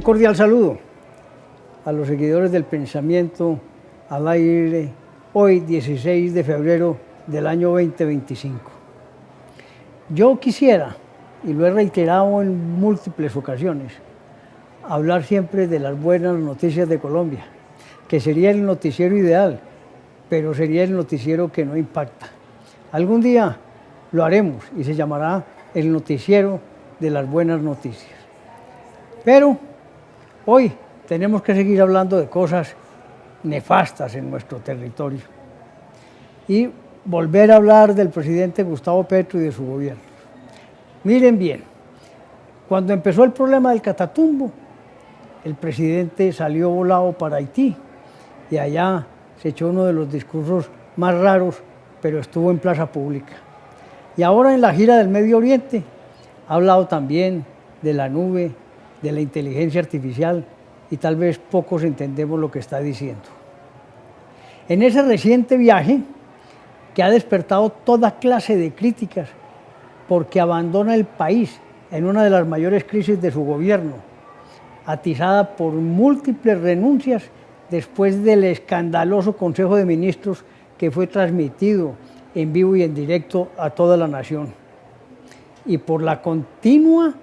Un cordial saludo a los seguidores del Pensamiento al Aire, hoy 16 de febrero del año 2025. Yo quisiera, y lo he reiterado en múltiples ocasiones, hablar siempre de las buenas noticias de Colombia, que sería el noticiero ideal, pero sería el noticiero que no impacta. Algún día lo haremos y se llamará el noticiero de las buenas noticias. Pero hoy tenemos que seguir hablando de cosas nefastas en nuestro territorio y volver a hablar del presidente Gustavo Petro y de su gobierno. Miren bien, cuando empezó el problema del Catatumbo, el presidente salió volado para Haití y allá se echó uno de los discursos más raros, pero estuvo en plaza pública. Y ahora en la gira del Medio Oriente ha hablado también de la nube, de la inteligencia artificial, y tal vez pocos entendemos lo que está diciendo. En ese reciente viaje, que ha despertado toda clase de críticas porque abandona el país en una de las mayores crisis de su gobierno, atizada por múltiples renuncias después del escandaloso Consejo de Ministros que fue transmitido en vivo y en directo a toda la nación, y por la continua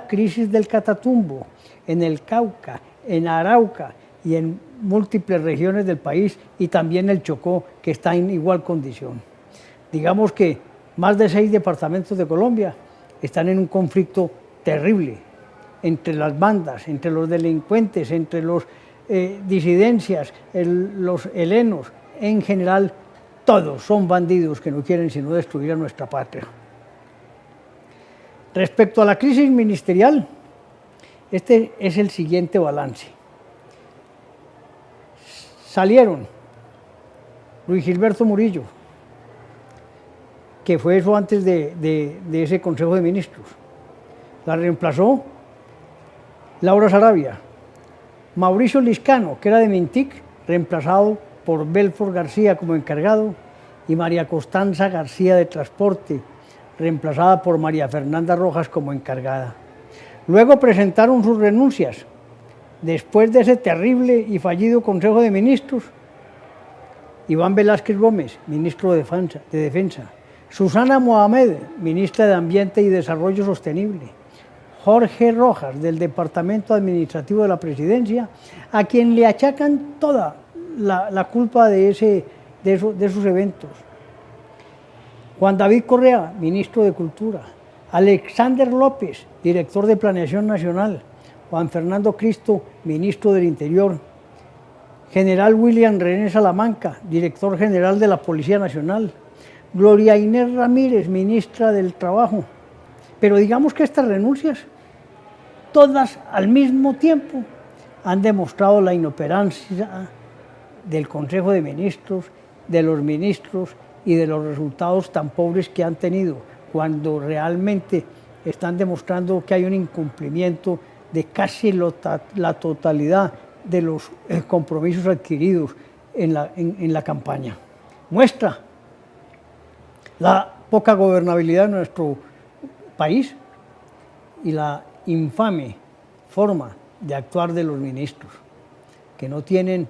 crisis del Catatumbo en el Cauca, en Arauca y en múltiples regiones del país, y también el Chocó, que está en igual condición. Digamos que más de 6 departamentos de Colombia están en un conflicto terrible entre las bandas, entre los delincuentes, entre los disidencias, los helenos. En general, todos son bandidos que no quieren sino destruir a nuestra patria. Respecto a la crisis ministerial, este es el siguiente balance. Salieron Luis Gilberto Murillo, que fue eso antes de ese Consejo de Ministros. La reemplazó Laura Sarabia. Mauricio Liscano, que era de Mintic, reemplazado por Belfort García como encargado, y María Constanza García de Transporte, reemplazada por María Fernanda Rojas como encargada. Luego presentaron sus renuncias. Después de ese terrible y fallido Consejo de Ministros, Iván Velázquez Gómez, ministro de Defensa, Susana Mohamed, ministra de Ambiente y Desarrollo Sostenible, Jorge Rojas, del Departamento Administrativo de la Presidencia, a quien le achacan toda la culpa de esos eventos. Juan David Correa, ministro de Cultura, Alexander López, director de Planeación Nacional, Juan Fernando Cristo, ministro del Interior, General William René Salamanca, director general de la Policía Nacional, Gloria Inés Ramírez, ministra del Trabajo. Pero digamos que estas renuncias, todas al mismo tiempo, han demostrado la inoperancia del Consejo de Ministros, de los ministros y de los resultados tan pobres que han tenido, cuando realmente están demostrando que hay un incumplimiento de casi la totalidad de los compromisos adquiridos en la campaña. Muestra la poca gobernabilidad de nuestro país y la infame forma de actuar de los ministros, que no tienen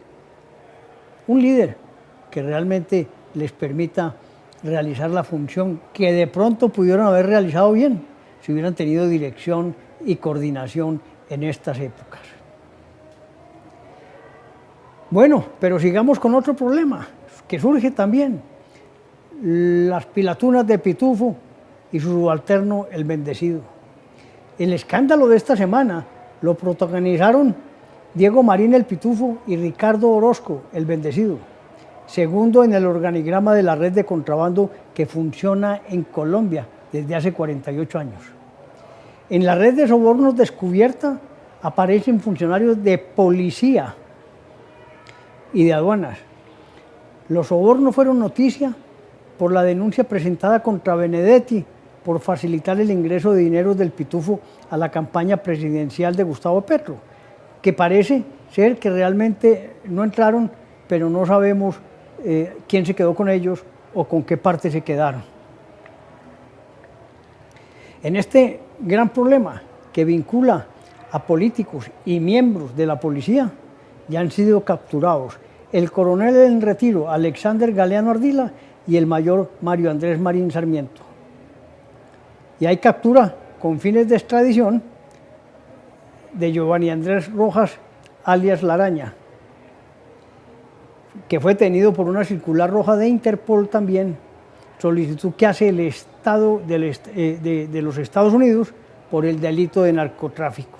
un líder que realmente les permita realizar la función que de pronto pudieron haber realizado bien si hubieran tenido dirección y coordinación en estas épocas. Bueno, pero sigamos con otro problema que surge también: las pilatunas de Pitufo y su subalterno el Bendecido. El escándalo de esta semana lo protagonizaron Diego Marín el Pitufo y Ricardo Orozco el Bendecido, segundo en el organigrama de la red de contrabando que funciona en Colombia desde hace 48 años. En la red de sobornos descubierta aparecen funcionarios de policía y de aduanas. Los sobornos fueron noticia por la denuncia presentada contra Benedetti por facilitar el ingreso de dineros del Pitufo a la campaña presidencial de Gustavo Petro, que parece ser que realmente no entraron, pero no sabemos quién se quedó con ellos o con qué parte se quedaron. En este gran problema que vincula a políticos y miembros de la policía ya han sido capturados. El coronel en retiro, Alexander Galeano Ardila, y el mayor Mario Andrés Marín Sarmiento. Y hay captura con fines de extradición de Giovanni Andrés Rojas, alias La Araña, que fue detenido por una circular roja de Interpol también, solicitud que hace el Estado de los Estados Unidos por el delito de narcotráfico.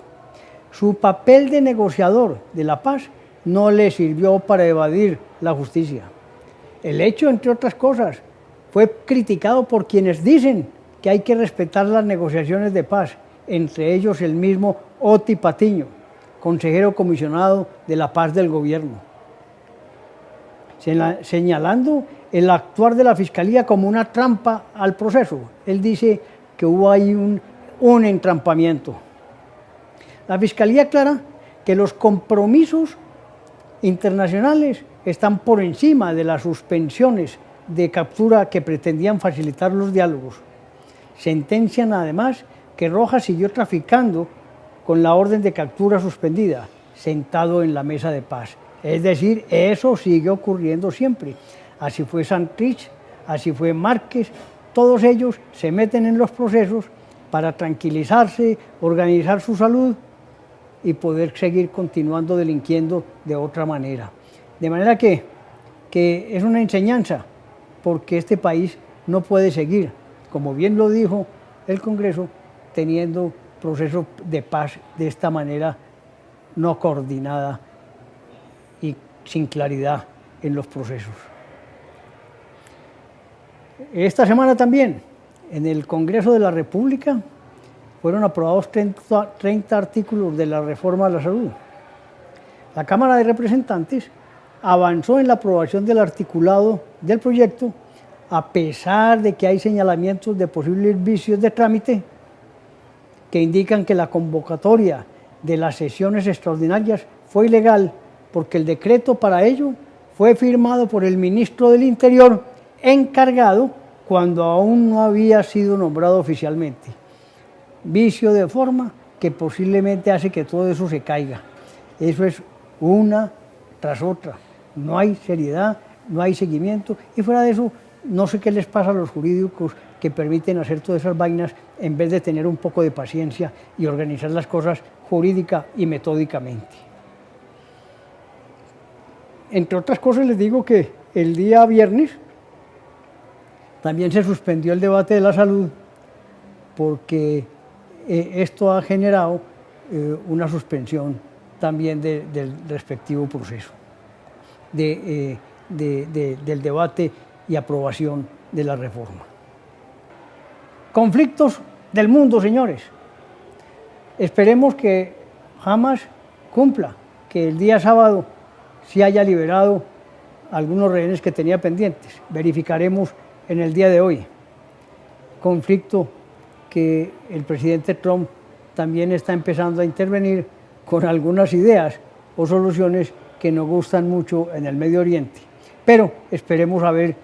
Su papel de negociador de la paz no le sirvió para evadir la justicia. El hecho, entre otras cosas, fue criticado por quienes dicen que hay que respetar las negociaciones de paz, entre ellos el mismo Oti Patiño, consejero comisionado de la paz del gobierno, señalando el actuar de la Fiscalía como una trampa al proceso. Él dice que hubo ahí un entrampamiento. La Fiscalía aclara que los compromisos internacionales están por encima de las suspensiones de captura que pretendían facilitar los diálogos. Sentencian además que Rojas siguió traficando con la orden de captura suspendida, sentado en la mesa de paz. Es decir, eso sigue ocurriendo siempre. Así fue Santrich, así fue Márquez, todos ellos se meten en los procesos para tranquilizarse, organizar su salud y poder seguir continuando delinquiendo de otra manera. De manera que es una enseñanza, porque este país no puede seguir, como bien lo dijo el Congreso, teniendo procesos de paz de esta manera no coordinada y sin claridad en los procesos. Esta semana también, en el Congreso de la República, fueron aprobados 30 artículos de la reforma a la salud. La Cámara de Representantes avanzó en la aprobación del articulado del proyecto, a pesar de que hay señalamientos de posibles vicios de trámite que indican que la convocatoria de las sesiones extraordinarias fue ilegal, porque el decreto para ello fue firmado por el ministro del Interior encargado cuando aún no había sido nombrado oficialmente. Vicio de forma que posiblemente hace que todo eso se caiga. Eso es una tras otra. No hay seriedad, no hay seguimiento, y fuera de eso, no sé qué les pasa a los jurídicos que permiten hacer todas esas vainas en vez de tener un poco de paciencia y organizar las cosas jurídica y metódicamente. Entre otras cosas, les digo que el día viernes también se suspendió el debate de la salud porque esto ha generado una suspensión también del respectivo proceso del debate y aprobación de la reforma. Conflictos del mundo, señores. Esperemos que Hamas cumpla, que el día sábado sí haya liberado algunos rehenes que tenía pendientes. Verificaremos en el día de hoy. Conflicto que el presidente Trump también está empezando a intervenir con algunas ideas o soluciones que nos gustan mucho en el Medio Oriente. Pero esperemos a ver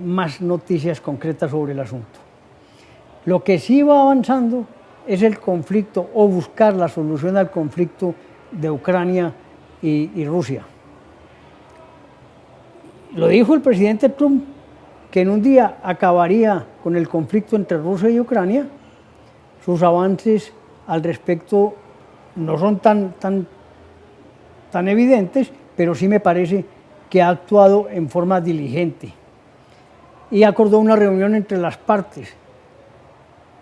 más noticias concretas sobre el asunto. Lo que sí va avanzando es el conflicto o buscar la solución al conflicto de Ucrania y Rusia. Lo dijo el presidente Trump, que en un día acabaría con el conflicto entre Rusia y Ucrania. Sus avances al respecto no son tan evidentes, pero sí me parece que ha actuado en forma diligente. Y acordó una reunión entre las partes,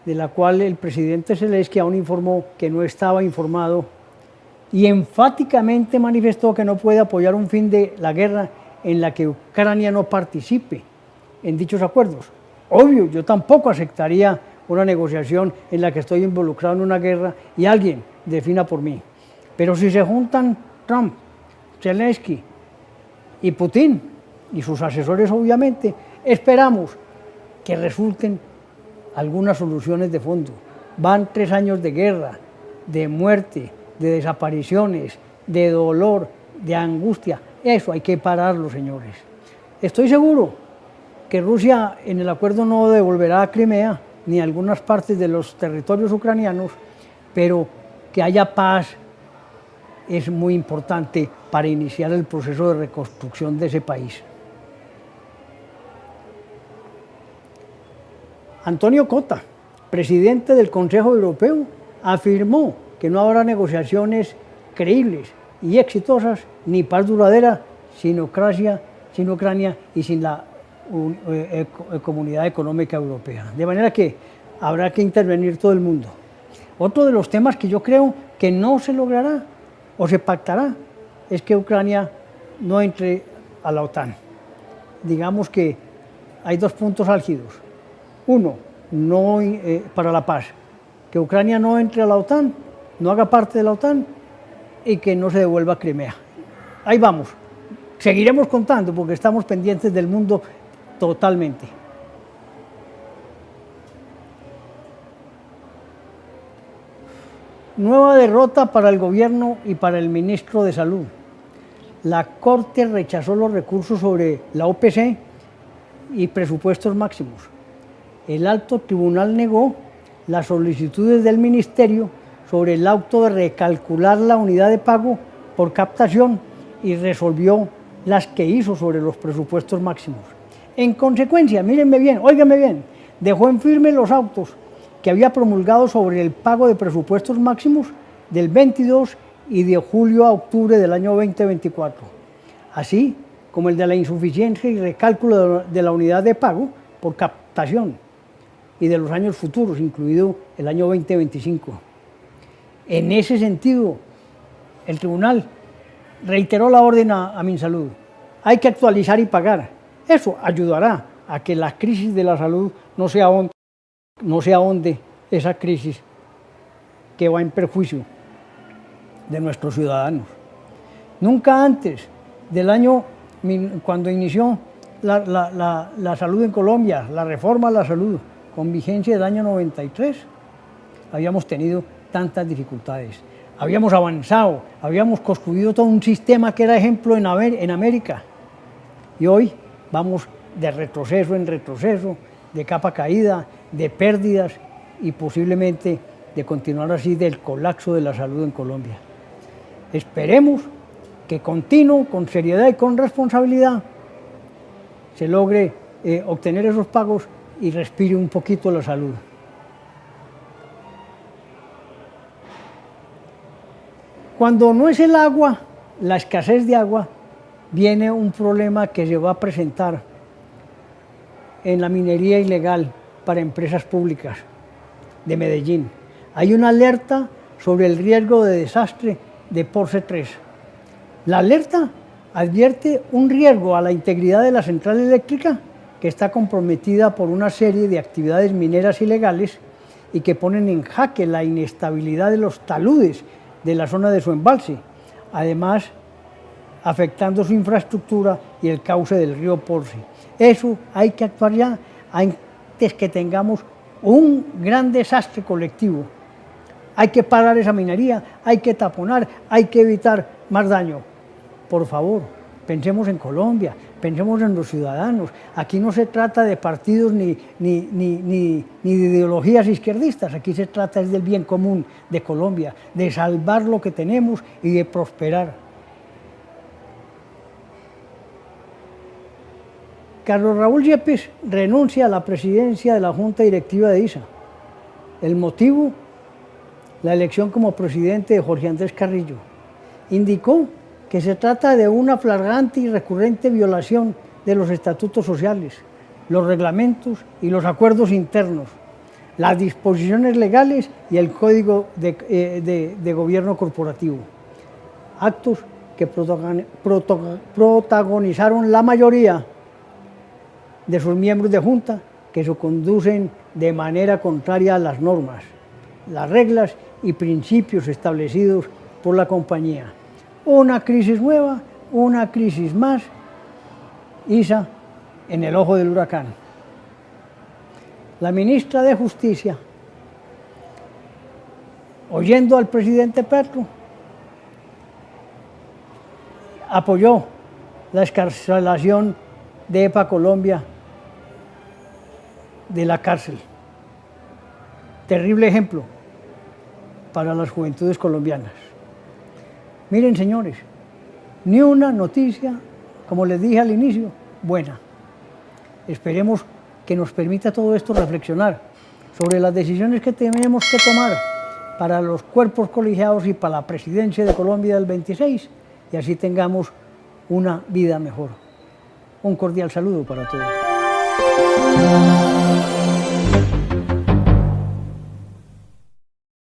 de la cual el presidente Zelensky aún informó que no estaba informado y enfáticamente manifestó que no puede apoyar un fin de la guerra en la que Ucrania no participe en dichos acuerdos. Obvio, yo tampoco aceptaría una negociación en la que estoy involucrado en una guerra y alguien defina por mí. Pero si se juntan Trump, Zelensky y Putin y sus asesores, obviamente, esperamos que resulten algunas soluciones de fondo. Van 3 años de guerra, de muerte, de desapariciones, de dolor, de angustia. Eso hay que pararlo, señores. Estoy seguro que Rusia en el acuerdo no devolverá a Crimea ni algunas partes de los territorios ucranianos, pero que haya paz es muy importante para iniciar el proceso de reconstrucción de ese país. Antonio Cota, presidente del Consejo Europeo, afirmó que no habrá negociaciones creíbles y exitosas ni paz duradera sin Ucrania y sin la Comunidad Económica Europea. De manera que habrá que intervenir todo el mundo. Otro de los temas que yo creo que no se logrará o se pactará es que Ucrania no entre a la OTAN. Digamos que hay dos puntos álgidos. Uno, para la paz, que Ucrania no entre a la OTAN, no haga parte de la OTAN y que no se devuelva Crimea. Ahí vamos. Seguiremos contando porque estamos pendientes del mundo totalmente. Nueva derrota para el gobierno y para el ministro de Salud. La Corte rechazó los recursos sobre la OPC y presupuestos máximos. El alto tribunal negó las solicitudes del ministerio sobre el auto de recalcular la unidad de pago por captación y resolvió las que hizo sobre los presupuestos máximos. En consecuencia, mírenme bien, óiganme bien, dejó en firme los autos que había promulgado sobre el pago de presupuestos máximos del 22 y de julio a octubre del año 2024, así como el de la insuficiencia y recálculo de la unidad de pago por captación y de los años futuros, incluido el año 2025. En ese sentido, el tribunal reiteró la orden a Minsalud. Hay que actualizar y pagar. Eso ayudará a que la crisis de la salud no se ahonde esa crisis que va en perjuicio de nuestros ciudadanos. Nunca antes del año, cuando inició la salud en Colombia, la reforma a la salud, con vigencia del año 93, habíamos tenido tantas dificultades. Habíamos avanzado, habíamos construido todo un sistema que era ejemplo en América. Y hoy vamos de retroceso en retroceso, de capa caída, de pérdidas y posiblemente de continuar así del colapso de la salud en Colombia. Esperemos que con seriedad y con responsabilidad se logre obtener esos pagos y respire un poquito la salud. Cuando no es el agua, la escasez de agua, viene un problema que se va a presentar en la minería ilegal para empresas públicas de Medellín. Hay una alerta sobre el riesgo de desastre de Porce 3. La alerta advierte un riesgo a la integridad de la central eléctrica que está comprometida por una serie de actividades mineras ilegales y que ponen en jaque la inestabilidad de los taludes de la zona de su embalse, además afectando su infraestructura y el cauce del río Porce. Eso hay que actuar ya antes que tengamos un gran desastre colectivo. Hay que parar esa minería, hay que taponar, hay que evitar más daño. Por favor, pensemos en Colombia, pensemos en los ciudadanos. Aquí no se trata de partidos ni de ideologías izquierdistas, aquí se trata del bien común de Colombia, de salvar lo que tenemos y de prosperar. Carlos Raúl Yepes renuncia a la presidencia de la Junta Directiva de ISA. El motivo, la elección como presidente de Jorge Andrés Carrillo. Indicó que se trata de una flagrante y recurrente violación de los estatutos sociales, los reglamentos y los acuerdos internos, las disposiciones legales y el código de gobierno corporativo. Actos que protagonizaron la mayoría de sus miembros de Junta, que se conducen de manera contraria a las normas, las reglas y principios establecidos por la compañía. Una crisis nueva, una crisis más, ISA en el ojo del huracán. La ministra de Justicia, oyendo al presidente Petro, apoyó la excarcelación de EPA Colombia de la cárcel. Terrible ejemplo para las juventudes colombianas. Miren, señores, ni una noticia, como les dije al inicio, buena. Esperemos que nos permita todo esto reflexionar sobre las decisiones que tenemos que tomar para los cuerpos colegiados y para la presidencia de Colombia del 26, y así tengamos una vida mejor. Un cordial saludo para todos.